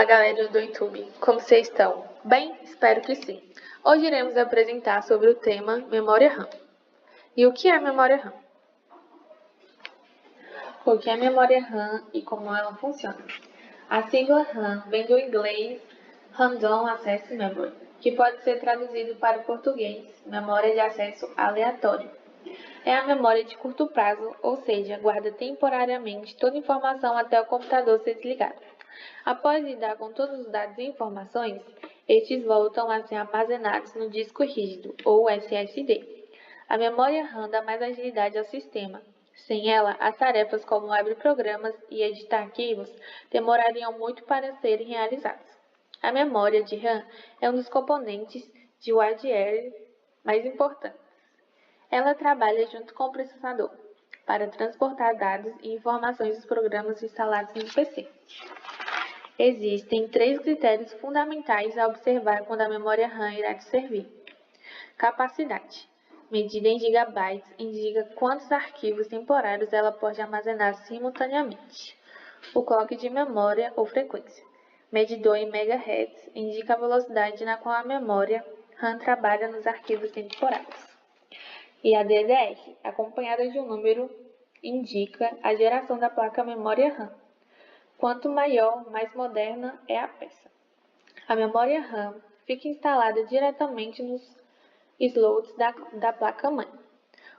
Fala galera do YouTube, como vocês estão? Bem? Espero que sim. Hoje iremos apresentar sobre o tema memória RAM. E o que é memória RAM? O que é memória RAM e como ela funciona? A sigla RAM vem do inglês Random Access Memory, que pode ser traduzido para o português memória de acesso aleatório. É a memória de curto prazo, ou seja, guarda temporariamente toda a informação até o computador ser desligado. Após lidar com todos os dados e informações, estes voltam a ser armazenados no disco rígido, ou SSD. A memória RAM dá mais agilidade ao sistema. Sem ela, as tarefas como abrir programas e editar arquivos demorariam muito para serem realizadas. A memória de RAM é um dos componentes de hardware mais importantes. Ela trabalha junto com o processador para transportar dados e informações dos programas instalados no PC. Existem 3 critérios fundamentais a observar quando a memória RAM irá te servir. Capacidade. Medida em gigabytes indica quantos arquivos temporários ela pode armazenar simultaneamente. O clock de memória ou frequência. Medidor em megahertz indica a velocidade na qual a memória RAM trabalha nos arquivos temporários. E a DDR, acompanhada de um número, indica a geração da placa memória RAM. Quanto maior, mais moderna é a peça. A memória RAM fica instalada diretamente nos slots da placa-mãe.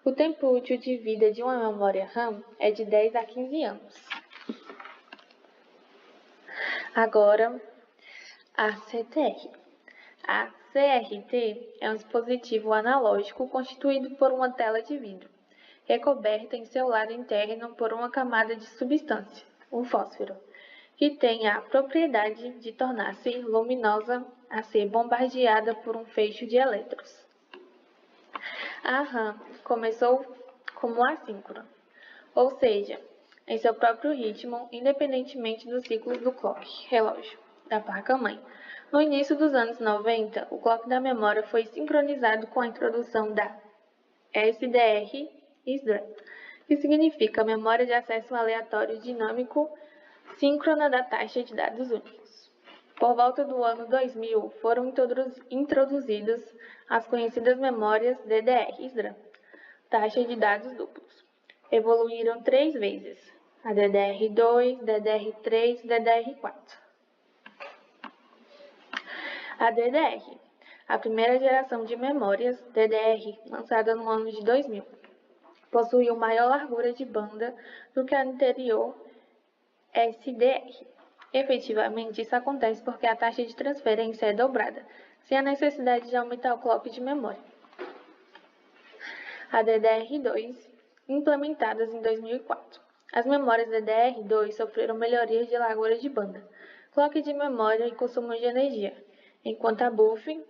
O tempo útil de vida de uma memória RAM é de 10 a 15 anos. Agora, a CTR. A CRT é um dispositivo analógico constituído por uma tela de vidro, recoberta em seu lado interno por uma camada de substância, um fósforo, que tem a propriedade de tornar-se luminosa a ser bombardeada por um feixe de elétrons. A RAM começou como assíncrona, ou seja, em seu próprio ritmo, independentemente dos ciclos do clock, relógio, da placa-mãe. No início dos anos 90, o clock da memória foi sincronizado com a introdução da SDR/SDRAM, que significa Memória de Acesso Aleatório Dinâmico Síncrona da Taxa de Dados Únicos. Por volta do ano 2000, foram introduzidas as conhecidas memórias DDR/SDRAM, taxa de dados duplos. Evoluíram 3 vezes, a DDR2, DDR3 e DDR4. A DDR, a primeira geração de memórias DDR, lançada no ano de 2000, possuía maior largura de banda do que a anterior SDR. Efetivamente, isso acontece porque a taxa de transferência é dobrada, sem a necessidade de aumentar o clock de memória. A DDR2, implementadas em 2004. As memórias DDR2 sofreram melhorias de largura de banda, clock de memória e consumo de energia, enquanto a buffer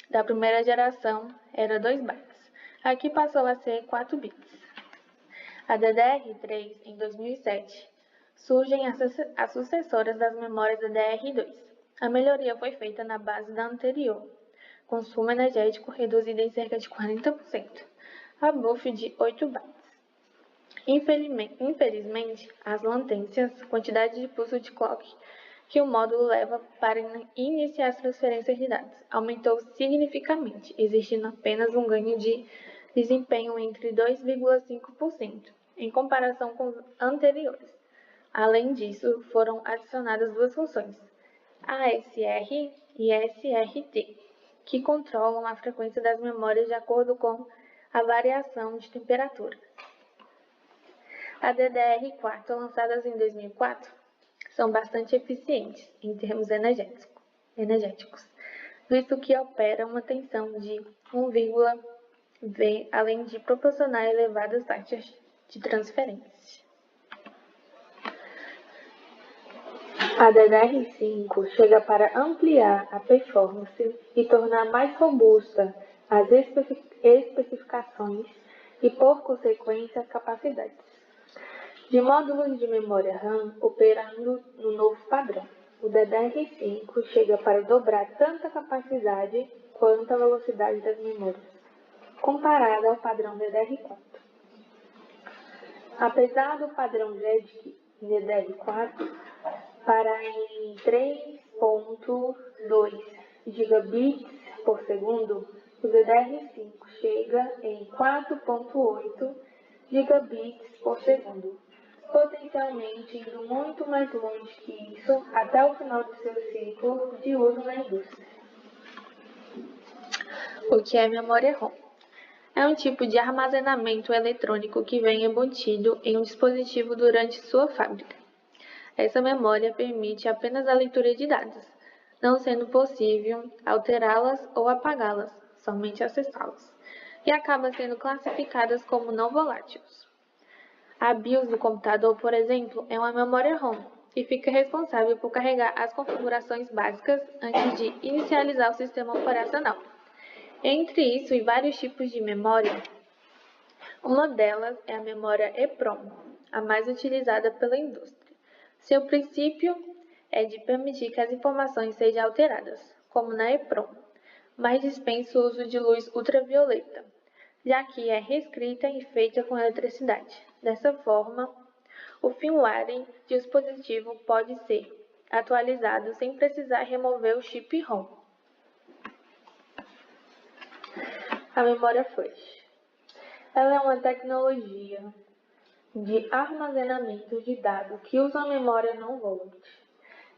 da primeira geração era 2 bytes. Aqui passou a ser 4 bits. A DDR3, em 2007, surgem as sucessoras das memórias DDR2. A melhoria foi feita na base da anterior, consumo energético reduzido em cerca de 40%, a buffer de 8 bytes. Infelizmente, as latências, quantidade de pulso de clock que o módulo leva para iniciar as transferências de dados, aumentou significativamente, existindo apenas um ganho de desempenho entre 2,5% em comparação com os anteriores. Além disso, foram adicionadas 2 funções, ASR e SRT, que controlam a frequência das memórias de acordo com a variação de temperatura. A DDR4, lançadas em 2004, são bastante eficientes em termos energéticos, visto que opera uma tensão de 1,V, além de proporcionar elevadas taxas de transferência. A DDR5 chega para ampliar a performance e tornar mais robusta as especificações e, por consequência, as capacidades de módulos de memória RAM operando no novo padrão. O DDR5 chega para dobrar tanto a capacidade quanto a velocidade das memórias, comparada ao padrão DDR4. Apesar do padrão JEDEC em DDR4 parar em 3 2.2 gigabits por segundo, o DDR5 chega em 4.8 gigabits por segundo, potencialmente indo muito mais longe que isso até o final do seu ciclo de uso na indústria. O que é memória ROM? É um tipo de armazenamento eletrônico que vem embutido em um dispositivo durante sua fábrica. Essa memória permite apenas a leitura de dados, não sendo possível alterá-las ou apagá-las, somente acessá-las, e acaba sendo classificadas como não voláteis. A BIOS do computador, por exemplo, é uma memória ROM e fica responsável por carregar as configurações básicas antes de inicializar o sistema operacional. Entre isso e vários tipos de memória, uma delas é a memória EPROM, a mais utilizada pela indústria. Seu princípio é de permitir que as informações sejam alteradas, como na EPROM, mas dispensa o uso de luz ultravioleta, já que é reescrita e feita com eletricidade. Dessa forma, o firmware de dispositivo pode ser atualizado sem precisar remover o chip ROM. A memória flash. Ela é uma tecnologia de armazenamento de dados que usa a memória não volátil.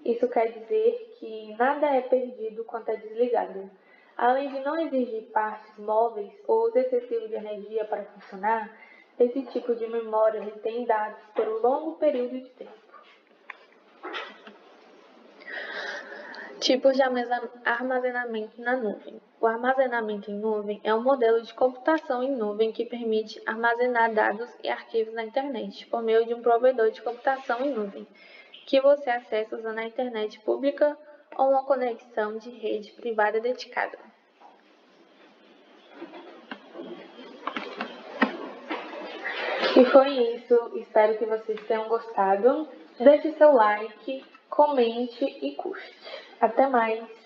Isso quer dizer que nada é perdido quando é desligado. Além de não exigir partes móveis ou uso excessivo de energia para funcionar, esse tipo de memória retém dados por um longo período de tempo. Tipos de armazenamento na nuvem. O armazenamento em nuvem é um modelo de computação em nuvem que permite armazenar dados e arquivos na internet por meio de um provedor de computação em nuvem, que você acessa usando a internet pública ou uma conexão de rede privada dedicada. E foi isso, espero que vocês tenham gostado. Deixe seu like, comente e curte. Até mais!